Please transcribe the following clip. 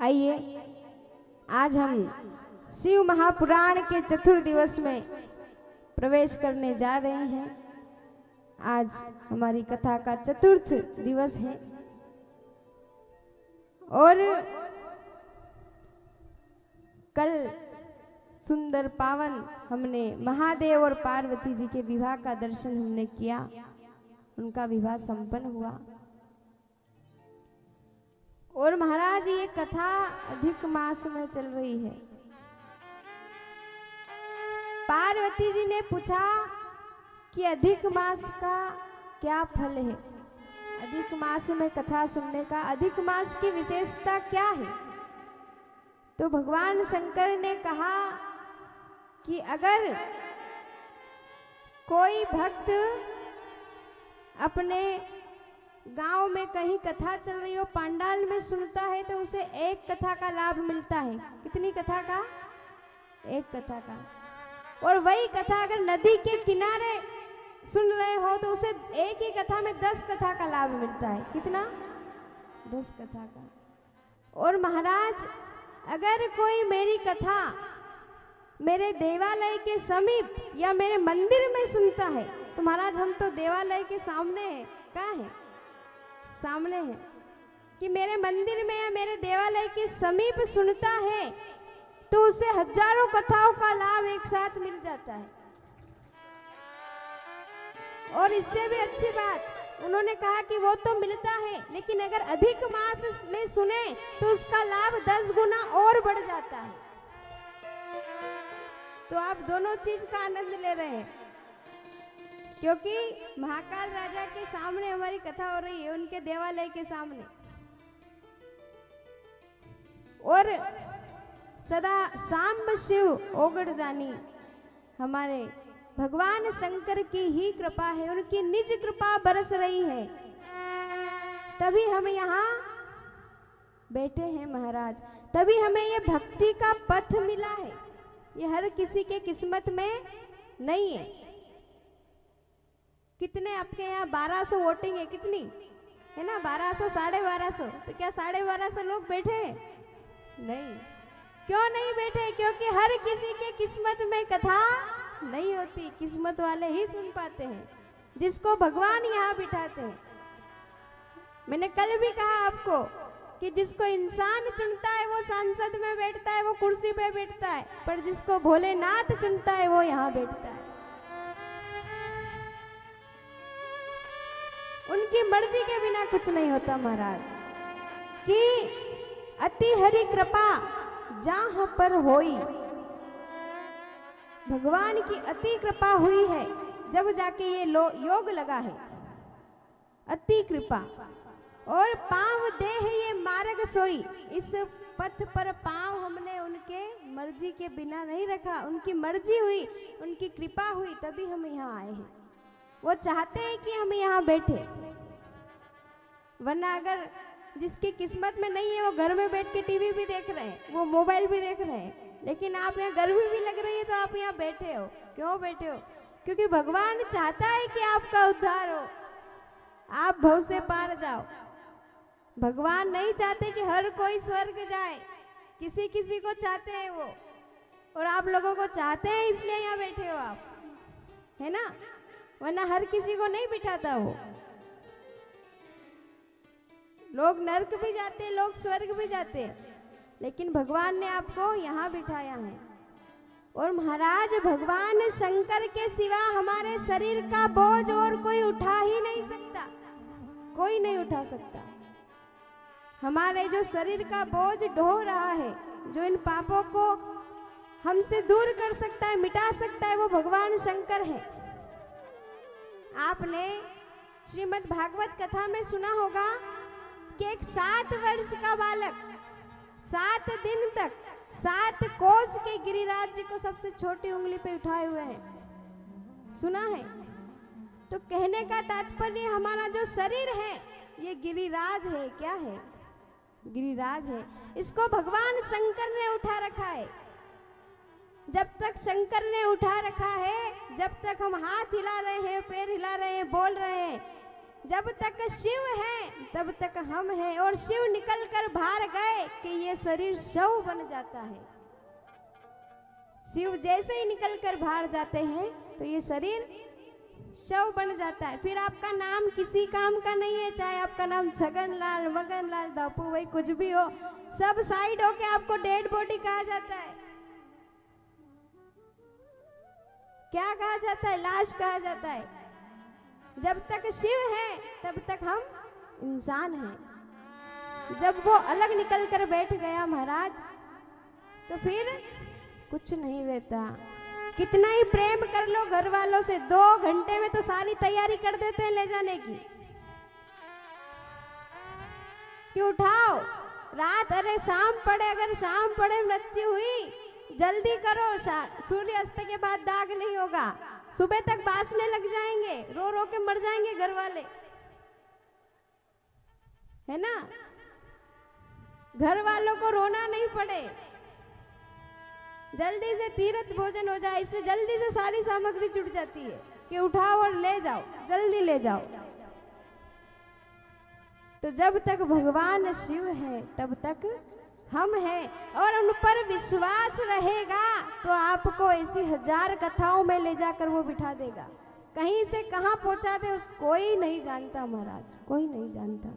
आइए आज हम शिव महापुराण के चतुर्थ दिवस में प्रवेश करने जा रहे हैं। आज हमारी कथा का चतुर्थ दिवस है और कल सुंदर पावन हमने महादेव और पार्वती जी के विवाह का दर्शन हमने किया, उनका विवाह संपन्न हुआ। और महाराज ये कथा अधिक मास में चल रही है। पार्वती जी ने पूछा कि अधिक मास का क्या फल है, अधिक मास में कथा सुनने का अधिक मास की विशेषता क्या है। तो भगवान शंकर ने कहा कि अगर कोई भक्त अपने गांव में कहीं कथा चल रही हो, पंडाल में सुनता है तो उसे एक कथा का लाभ मिलता है। कितनी कथा का? एक कथा का। और वही कथा अगर नदी के किनारे सुन रहे हो तो उसे एक ही कथा में 10 कथा का लाभ मिलता है। कितना? 10 कथा का। और महाराज अगर कोई मेरी कथा मेरे देवालय के समीप या मेरे मंदिर में सुनता है तो महाराज हम तो देवालय के सामने हैं, कहाँ है? सामने है। कि मेरे मंदिर में या मेरे देवालय के समीप सुनता है तो उसे हजारों कथाओं का लाभ एक साथ मिल जाता है। और इससे भी अच्छी बात उन्होंने कहा कि वो तो मिलता है, लेकिन अगर अधिक मास में सुने तो उसका लाभ 10 गुना और बढ़ जाता है। तो आप दोनों चीज का आनंद ले रहे हैं, क्योंकि महाकाल राजा के सामने हमारी कथा हो रही है, उनके देवालय के सामने। और सदा सांब शिव ओगड़दानी हमारे भगवान शंकर की ही कृपा है, उनकी निज कृपा बरस रही है, तभी हम यहाँ बैठे हैं महाराज। तभी हमें ये भक्ति का पथ मिला है। ये हर किसी के किस्मत में नहीं है। कितने आपके यहाँ 1200 वोटिंग है, कितनी है ना? 1200, 1250। तो क्या 1250 लोग बैठे हैं? नहीं। क्यों नहीं बैठे? क्योंकि हर किसी के किस्मत में कथा नहीं होती। किस्मत वाले ही सुन पाते हैं, जिसको भगवान यहाँ बिठाते हैं। मैंने कल भी कहा आपको कि जिसको इंसान चुनता है वो संसद में बैठता है, वो कुर्सी पे बैठता है, पर जिसको भोलेनाथ चुनता है वो यहाँ बैठता है। उनकी मर्जी के बिना कुछ नहीं होता महाराज। कि अति हरि कृपा जहां पर होई, भगवान की अति कृपा हुई है जब जाके ये योग लगा है। अति कृपा। और पांव देह ये मार्ग सोई, इस पथ पर पांव हमने उनके मर्जी के बिना नहीं रखा, उनकी मर्जी हुई, उनकी कृपा हुई, तभी हम यहाँ आए हैं। वो चाहते हैं कि हम यहाँ बैठे, वरना अगर जिसकी किस्मत में नहीं है वो घर में बैठ के टीवी भी देख रहे हैं, वो मोबाइल भी देख रहे हैं, लेकिन आप यहाँ गर्मी भी लग रही है तो आप यहाँ बैठे हो। क्यों बैठे हो? क्योंकि भगवान चाहता है कि आपका उद्धार हो, आप भव से पार जाओ। भगवान नहीं चाहते कि हर कोई स्वर्ग जाए, किसी किसी को चाहते हैं वो, और आप लोगों को चाहते हैं, इसलिए यहाँ बैठे हो आप, है ना? वरना हर किसी को नहीं बिठाता वो। लोग नरक भी जाते हैं, लोग स्वर्ग भी जाते हैं, लेकिन भगवान ने आपको यहाँ बिठाया है। और महाराज भगवान शंकर के सिवा हमारे शरीर का बोझ और कोई उठा ही नहीं सकता, कोई नहीं उठा सकता। हमारे जो शरीर का बोझ ढो रहा है, जो इन पापों को हमसे दूर कर सकता है, मिटा सकता है, वो भगवान शंकर है। आपने श्रीमद् भागवत कथा में सुना होगा कि एक 7 वर्ष का बालक 7 दिन तक 7 कोस के गिरिराज जी को सबसे छोटी उंगली पे उठाए हुए हैं। सुना है? तो कहने का तात्पर्य हमारा जो शरीर है ये गिरिराज है। क्या है? गिरिराज है। इसको भगवान शंकर ने उठा रखा है। जब तक शंकर ने उठा रखा है, जब तक हम हाथ हिला रहे हैं, पैर हिला रहे हैं, बोल रहे हैं, जब तक शिव है तब तक हम हैं, और शिव निकल कर बाहर गए कि ये शरीर शव बन जाता है। शिव जैसे ही निकल कर बाहर जाते हैं तो ये शरीर शव बन जाता है। फिर आपका नाम किसी काम का नहीं है, चाहे आपका नाम छगन लाल, मगन लाल, दापू भाई कुछ भी हो, सब साइड होके आपको डेड बॉडी कहा जाता है। क्या कहा जाता है? लाश कहा जाता है। जब तक शिव है तब तक हम इंसान हैं। जब वो अलग निकल कर बैठ गया महाराज तो फिर कुछ नहीं रहता। कितना ही प्रेम कर लो घर वालों से, 2 घंटे में तो सारी तैयारी कर देते हैं ले जाने की कि उठाओ रात, अरे शाम पड़े, अगर शाम पड़े मृत्यु हुई जल्दी करो, सूर्य अस्त के बाद दाग नहीं होगा, सुबह तक बासने लग जाएंगे, रो रो के मर जाएंगे घर वाले, है ना। घर वालों को रोना नहीं पड़े, जल्दी से तीर्थ भोजन हो जाए, इसलिए जल्दी से सारी सामग्री जुट जाती है कि उठाओ और ले जाओ, जल्दी ले जाओ। तो जब तक भगवान शिव है तब तक हम हैं, और उन पर विश्वास रहेगा तो आपको ऐसी 1000 कथाओं में ले जाकर वो बिठा देगा। कहीं से कहाँ पहुंचा दे कोई नहीं जानता महाराज, कोई नहीं जानता।